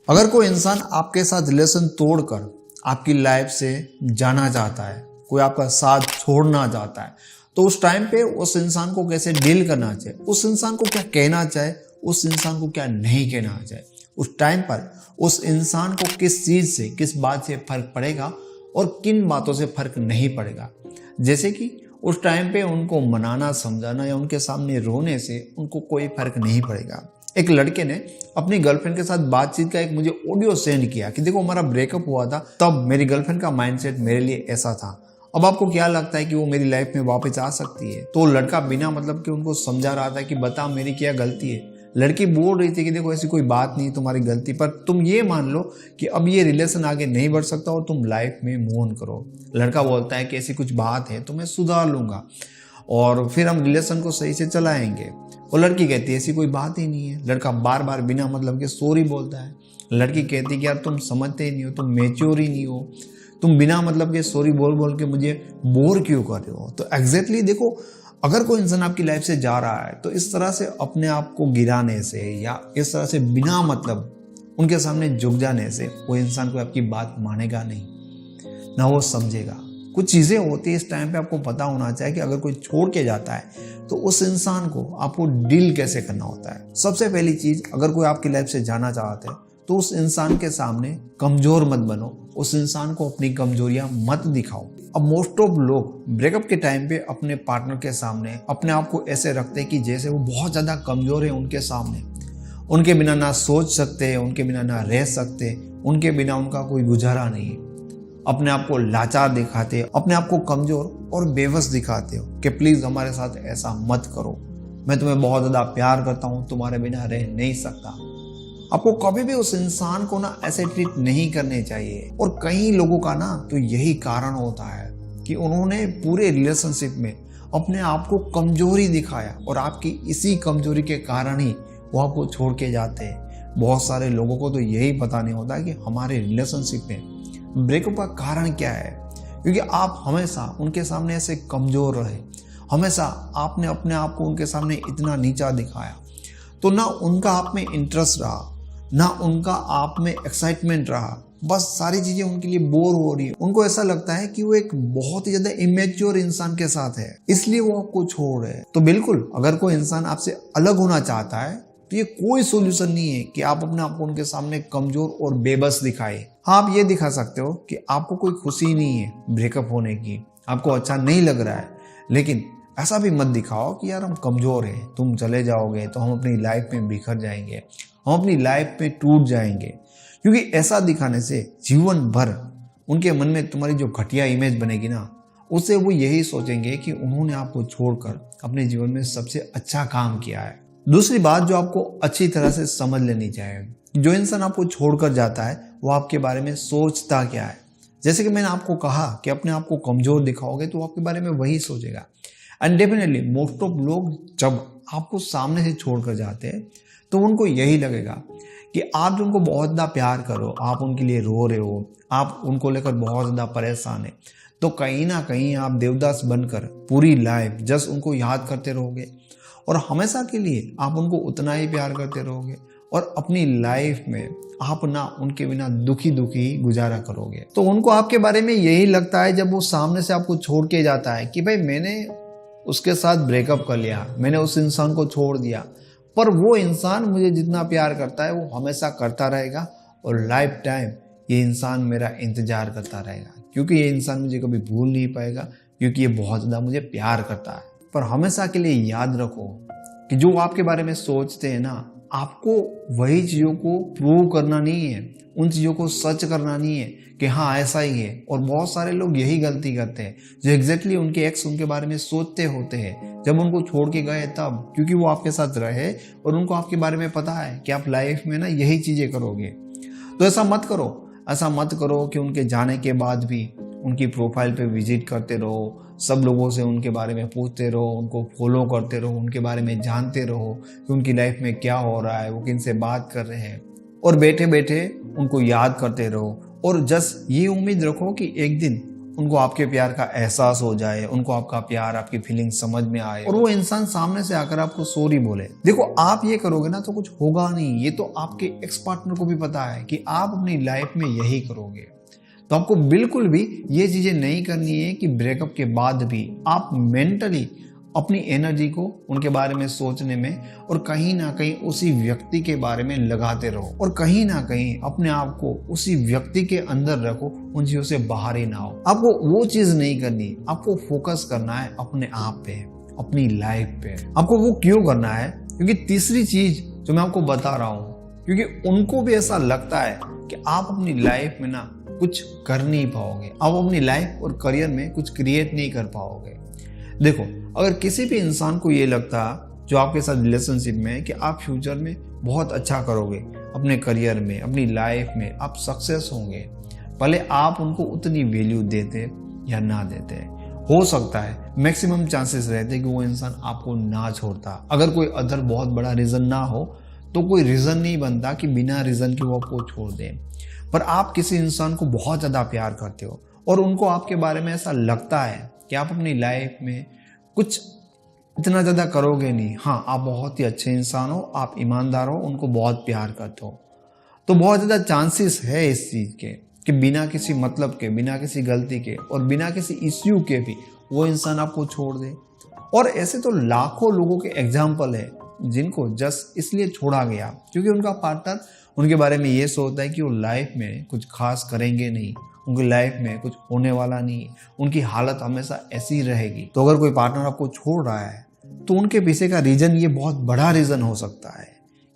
अगर कोई इंसान आपके साथ रिलेशन तोड़कर आपकी लाइफ से जाना चाहता है, कोई आपका साथ छोड़ना चाहता है, तो उस टाइम पे उस इंसान को कैसे डील करना चाहिए, उस इंसान को क्या कहना चाहिए, उस इंसान को क्या नहीं कहना चाहिए, उस टाइम पर उस इंसान को किस चीज़ से, किस बात से फर्क पड़ेगा और किन बातों से फर्क नहीं पड़ेगा। जैसे कि उस टाइम पे उनको मनाना, समझाना या उनके सामने रोने से उनको कोई फर्क नहीं पड़ेगा। एक लड़के ने अपनी गर्लफ्रेंड के साथ बातचीत का एक मुझे ऑडियो सेंड किया कि देखो हमारा ब्रेकअप हुआ था, तब मेरी गर्लफ्रेंड का माइंडसेट मेरे लिए ऐसा था, अब आपको क्या लगता है कि वो मेरी लाइफ में वापस आ सकती है। तो लड़का बिना मतलब कि उनको समझा रहा था कि बता मेरी क्या गलती है। लड़की बोल रही थी कि देखो ऐसी कोई बात नहीं तुम्हारी गलती, पर तुम ये मान लो कि अब ये रिलेशन आगे नहीं बढ़ सकता और तुम लाइफ में मूव ऑन करो। लड़का बोलता है कि ऐसी कुछ बात है तो मैं सुधार लूंगा और फिर हम रिलेशन को सही से चलाएंगे। और लड़की कहती है ऐसी कोई बात ही नहीं है। लड़का बार बार बिना मतलब के सॉरी बोलता है। लड़की कहती है कि यार तुम समझते ही नहीं हो, तुम मैच्योर ही नहीं हो, तुम बिना मतलब के सॉरी बोल बोल के मुझे बोर क्यों कर रहे हो। तो एग्जैक्टली देखो, अगर कोई इंसान आपकी लाइफ से जा रहा है तो इस तरह से अपने आप को गिराने से या इस तरह से बिना मतलब उनके सामने झुक जाने से वो इंसान को आपकी बात मानेगा नहीं, ना वो समझेगा। कुछ चीज़ें होती है इस टाइम पे आपको पता होना चाहिए कि अगर कोई छोड़ के जाता है तो उस इंसान को आपको डील कैसे करना होता है। सबसे पहली चीज़, अगर कोई आपकी लाइफ से जाना चाहता है तो उस इंसान के सामने कमज़ोर मत बनो, उस इंसान को अपनी कमजोरियां मत दिखाओ। अब मोस्ट ऑफ लोग ब्रेकअप के टाइम पे अपने पार्टनर के सामने अपने आप को ऐसे रखते हैं कि जैसे वो बहुत ज़्यादा कमज़ोर है उनके सामने, उनके बिना ना सोच सकते, उनके बिना ना रह सकते, उनके बिना उनका कोई गुजारा नहीं। अपने आप को लाचार दिखाते, अपने आप को कमज़ोर और बेबस दिखाते हो कि प्लीज़ हमारे साथ ऐसा मत करो, मैं तुम्हें बहुत ज़्यादा प्यार करता हूँ, तुम्हारे बिना रह नहीं सकता। आपको कभी भी उस इंसान को ना ऐसे ट्रीट नहीं करने चाहिए। और कई लोगों का ना तो यही कारण होता है कि उन्होंने पूरे रिलेशनशिप में अपने आप को कमजोरी दिखाया और आपकी इसी कमजोरी के कारण ही वो आपको छोड़ के जाते हैं। बहुत सारे लोगों को तो यही पता नहीं होता कि हमारे रिलेशनशिप में ब्रेकअप का कारण क्या है, क्योंकि आप हमेशा उनके सामने ऐसे कमजोर रहे, हमेशा आपने अपने आप को उनके सामने इतना नीचा दिखाया, तो ना उनका आप में इंटरेस्ट रहा, ना उनका आप में एक्साइटमेंट रहा। बस सारी चीजें उनके लिए बोर हो रही है। उनको ऐसा लगता है कि वो एक बहुत ही ज्यादा इमेच्योर इंसान के साथ है, इसलिए वो आपको छोड़ रहे हैं। तो बिल्कुल, अगर कोई इंसान आपसे अलग होना चाहता है तो ये कोई सोल्यूशन नहीं है कि आप अपने आप को उनके सामने कमजोर और बेबस दिखाए। हाँ, आप ये दिखा सकते हो कि आपको कोई खुशी नहीं है ब्रेकअप होने की, आपको अच्छा नहीं लग रहा है, लेकिन ऐसा भी मत दिखाओ कि यार हम कमजोर हैं, तुम चले जाओगे तो हम अपनी लाइफ में बिखर जाएंगे, हम अपनी लाइफ में टूट जाएंगे। क्योंकि ऐसा दिखाने से जीवन भर उनके मन में तुम्हारी जो घटिया इमेज बनेगी ना, उससे वो यही सोचेंगे कि उन्होंने आपको छोड़कर अपने जीवन में सबसे अच्छा काम किया है। दूसरी बात जो आपको अच्छी तरह से समझ लेनी चाहिए, जो इंसान आपको छोड़कर जाता है वो आपके बारे में सोचता क्या है। जैसे कि मैंने आपको कहा कि अपने आप को कमजोर दिखाओगे तो आपके बारे में वही सोचेगा। एंड डेफिनेटली मोस्ट ऑफ लोग जब आपको सामने से छोड़कर जाते हैं तो उनको यही लगेगा कि आप जो उनको बहुत ज़्यादा प्यार करो, आप उनके लिए रो रहे हो, आप उनको लेकर बहुत ज़्यादा परेशान है, तो कहीं ना कहीं आप देवदास बनकर पूरी लाइफ जस्ट उनको याद करते रहोगे और हमेशा के लिए आप उनको उतना ही प्यार करते रहोगे और अपनी लाइफ में आप ना उनके बिना दुखी दुखी गुजारा करोगे। तो उनको आपके बारे में यही लगता है जब वो सामने से आपको छोड़ के जाता है कि भाई मैंने उसके साथ ब्रेकअप कर लिया, मैंने उस इंसान को छोड़ दिया, पर वो इंसान मुझे जितना प्यार करता है वो हमेशा करता रहेगा और लाइफ टाइम ये इंसान मेरा इंतजार करता रहेगा, क्योंकि ये इंसान मुझे कभी भूल नहीं पाएगा, क्योंकि ये बहुत ज़्यादा मुझे प्यार करता है। पर हमेशा के लिए याद रखो कि जो आपके बारे में सोचते हैं ना, आपको वही चीज़ों को प्रूव करना नहीं है, उन चीज़ों को सच करना नहीं है कि हाँ ऐसा ही है। और बहुत सारे लोग यही गलती करते हैं जो एग्जैक्टली उनके एक्स उनके बारे में सोचते होते हैं जब उनको छोड़ के गए तब, क्योंकि वो आपके साथ रहे और उनको आपके बारे में पता है कि आप लाइफ में ना यही चीज़ें करोगे। तो ऐसा मत करो, ऐसा मत करो कि उनके जाने के बाद भी उनकी प्रोफाइल पे विजिट करते रहो, सब लोगों से उनके बारे में पूछते रहो, उनको फॉलो करते रहो, उनके बारे में जानते रहो कि उनकी लाइफ में क्या हो रहा है, वो किन से बात कर रहे हैं, और बैठे बैठे उनको याद करते रहो और जस्ट ये उम्मीद रखो कि एक दिन उनको आपके प्यार का एहसास हो जाए, उनको आपका प्यार, आपकी फीलिंग समझ में आए और वो इंसान सामने से आकर आपको सॉरी बोले। देखो, आप ये करोगे ना तो कुछ होगा नहीं। ये तो आपके एक्स पार्टनर को भी पता है कि आप अपनी लाइफ में यही करोगे। तो आपको बिल्कुल भी ये चीजें नहीं करनी है कि ब्रेकअप के बाद भी आप मेंटली अपनी एनर्जी को उनके बारे में सोचने में और कहीं ना कहीं उसी व्यक्ति के बारे में लगाते रहो और कहीं ना कहीं अपने आप को उसी व्यक्ति के अंदर रखो, उन चीजों से बाहर ही ना हो। आपको वो चीज नहीं करनी, आपको फोकस करना है अपने आप पे, अपनी लाइफ पे। आपको वो क्यों करना है? क्योंकि तीसरी चीज जो मैं आपको बता रहा हूँ, क्योंकि उनको भी ऐसा लगता है कि आप अपनी लाइफ में ना कुछ कर नहीं पाओगे, आप अपनी लाइफ और करियर में कुछ क्रिएट नहीं कर पाओगे। देखो, अगर किसी भी इंसान को ये लगता जो आपके साथ रिलेशनशिप में कि आप फ्यूचर में बहुत अच्छा करोगे, अपने करियर में, अपनी लाइफ में आप सक्सेस होंगे, भले आप उनको उतनी वैल्यू देते या ना देते, हो सकता है मैक्सिमम चांसेस रहते कि वो इंसान आपको ना छोड़ता। अगर कोई अदर बहुत बड़ा रीजन ना हो तो कोई रीजन नहीं बनता कि बिना रीजन के वो आपको छोड़ दे। पर आप किसी इंसान को बहुत ज्यादा प्यार करते हो और उनको आपके बारे में ऐसा लगता है कि आप अपनी लाइफ में कुछ इतना ज़्यादा करोगे नहीं। हाँ, आप बहुत ही अच्छे इंसान हो, आप ईमानदार हो, उनको बहुत प्यार करते हो, तो बहुत ज़्यादा चांसेस है इस चीज़ के कि बिना किसी मतलब के, बिना किसी गलती के और बिना किसी इश्यू के भी वो इंसान आपको छोड़ दे। और ऐसे तो लाखों लोगों के एग्जाम्पल है जिनको जस्ट इसलिए छोड़ा गया क्योंकि उनका पार्टनर उनके बारे में ये सोचता है कि वो लाइफ में कुछ खास करेंगे नहीं, उनकी लाइफ में कुछ होने वाला नहीं है, उनकी हालत हमेशा ऐसी रहेगी। तो अगर कोई पार्टनर आपको छोड़ रहा है तो उनके पीछे का रीजन ये बहुत बड़ा रीजन हो सकता है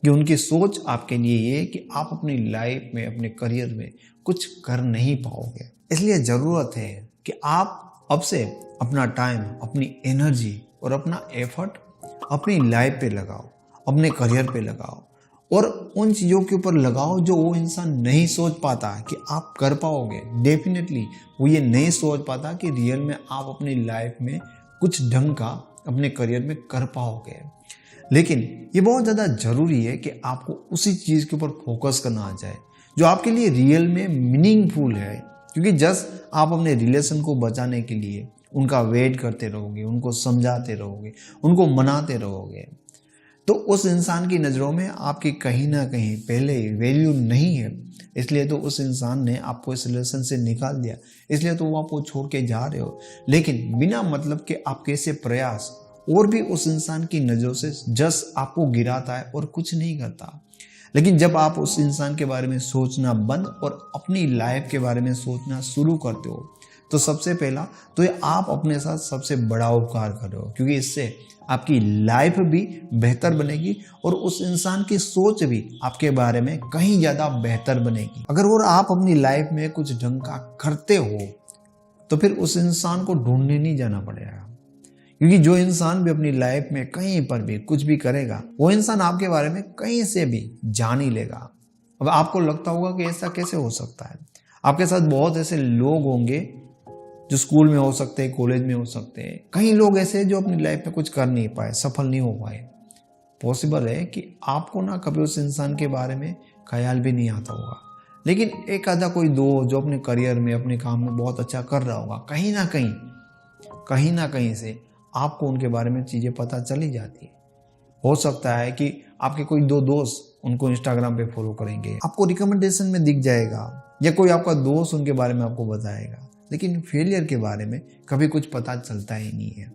कि उनकी सोच आपके लिए ये कि आप अपनी लाइफ में, अपने करियर में कुछ कर नहीं पाओगे। इसलिए जरूरत है कि आप अब से अपना टाइम, अपनी एनर्जी और अपना एफर्ट अपनी लाइफ पे लगाओ, अपने करियर पे लगाओ और उन चीज़ों के ऊपर लगाओ जो वो इंसान नहीं सोच पाता कि आप कर पाओगे। डेफिनेटली वो ये नहीं सोच पाता कि रियल में आप अपनी लाइफ में कुछ ढंग का अपने करियर में कर पाओगे। लेकिन ये बहुत ज़्यादा ज़रूरी है कि आपको उसी चीज़ के ऊपर फोकस करना आ जाए जो आपके लिए रियल में मीनिंगफुल है। क्योंकि जस्ट आप अपने रिलेशन को बचाने के लिए उनका वेट करते रहोगे, उनको समझाते रहोगे, उनको मनाते रहोगे, तो उस इंसान की नज़रों में आपकी कहीं ना कहीं पहले वैल्यू नहीं है। इसलिए तो उस इंसान ने आपको इस रिलेशन से निकाल दिया, इसलिए तो वो आपको छोड़ के जा रहे हो। लेकिन बिना मतलब के आपके ऐसे प्रयास और भी उस इंसान की नज़रों से जस्ट आपको गिराता है और कुछ नहीं करता। लेकिन जब आप उस इंसान के बारे में सोचना बंद और अपनी लाइफ के बारे में सोचना शुरू करते हो तो सबसे पहला तो ये आप अपने साथ सबसे बड़ा उपकार कर रहे हो, क्योंकि इससे आपकी लाइफ भी बेहतर बनेगी और उस इंसान की सोच भी आपके बारे में कहीं ज़्यादा बेहतर बनेगी। अगर और आप अपनी लाइफ में कुछ ढंग का करते हो तो फिर उस इंसान को ढूंढने नहीं जाना पड़ेगा, क्योंकि जो इंसान भी अपनी लाइफ में कहीं पर भी कुछ भी करेगा वो इंसान आपके बारे में कहीं से भी जान ही लेगा। अब आपको लगता होगा कि ऐसा कैसे हो सकता है। आपके साथ बहुत ऐसे लोग होंगे जो स्कूल में हो सकते हैं, कॉलेज में हो सकते हैं, कई लोग ऐसे जो अपनी लाइफ में कुछ कर नहीं पाए, सफल नहीं हो पाए। पॉसिबल है कि आपको ना कभी उस इंसान के बारे में ख्याल भी नहीं आता होगा, लेकिन एक आधा कोई दो जो अपने करियर में, अपने काम में बहुत अच्छा कर रहा होगा, कहीं ना कहीं से आपको उनके बारे में चीज़ें पता चली जाती है। हो सकता है कि आपके कोई दो दोस्त उनको इंस्टाग्राम पे फॉलो करेंगे, आपको रिकमेंडेशन में दिख जाएगा, या कोई आपका दोस्त उनके बारे में आपको बताएगा, लेकिन फेलियर के बारे में कभी कुछ पता चलता ही नहीं है।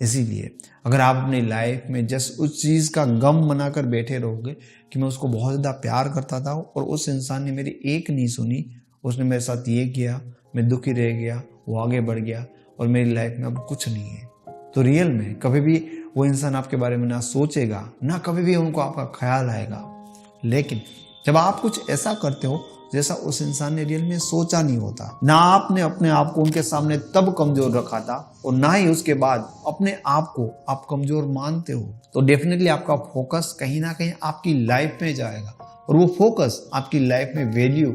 इसीलिए अगर आप अपनी लाइफ में जस्ट उस चीज़ का गम मनाकर बैठे रहोगे कि मैं उसको बहुत ज़्यादा प्यार करता था और उस इंसान ने मेरी एक नहीं सुनी, उसने मेरे साथ ये किया, मैं दुखी रह गया, वो आगे बढ़ गया और मेरी लाइफ में अब कुछ नहीं है, तो रियल में कभी भी वो इंसान आपके बारे में ना सोचेगा, ना कभी भी उनको आपका ख्याल आएगा। लेकिन जब आप कुछ ऐसा करते हो जैसा उस इंसान ने रियल में सोचा नहीं होता, ना आपने अपने आप को उनके सामने तब कमजोर रखा था और ना ही उसके बाद अपने आप को आप कमजोर मानते हो, तो डेफिनेटली आपका फोकस कहीं ना कहीं आपकी लाइफ में जाएगा और वो फोकस आपकी लाइफ में वैल्यू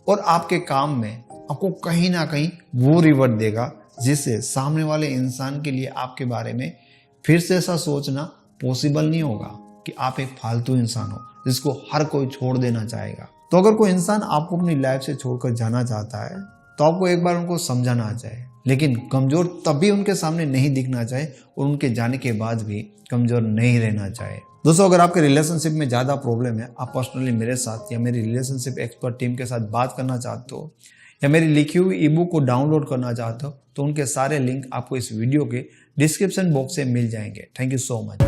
और आपके काम में आपको कहीं ना कहीं वो रिवर्ट देगा, जिससे सामने वाले इंसान के लिए आपके बारे में फिर से ऐसा सोचना पॉसिबल नहीं होगा कि आप एक फालतू इंसान हो जिसको हर कोई छोड़ देना चाहेगा। तो अगर कोई इंसान आपको अपनी लाइफ से छोड़कर जाना चाहता है तो आपको एक बार उनको समझाना आ जाए, लेकिन कमज़ोर तभी उनके सामने नहीं दिखना चाहिए और उनके जाने के बाद भी कमज़ोर नहीं रहना चाहिए। दोस्तों, अगर आपके रिलेशनशिप में ज़्यादा प्रॉब्लम है, आप पर्सनली मेरे साथ या मेरी रिलेशनशिप एक्सपर्ट टीम के साथ बात करना चाहते हो या मेरी लिखी हुई ईबुक को डाउनलोड करना चाहते हो, तो उनके सारे लिंक आपको इस वीडियो के डिस्क्रिप्शन बॉक्स से मिल जाएंगे। Thank you so much.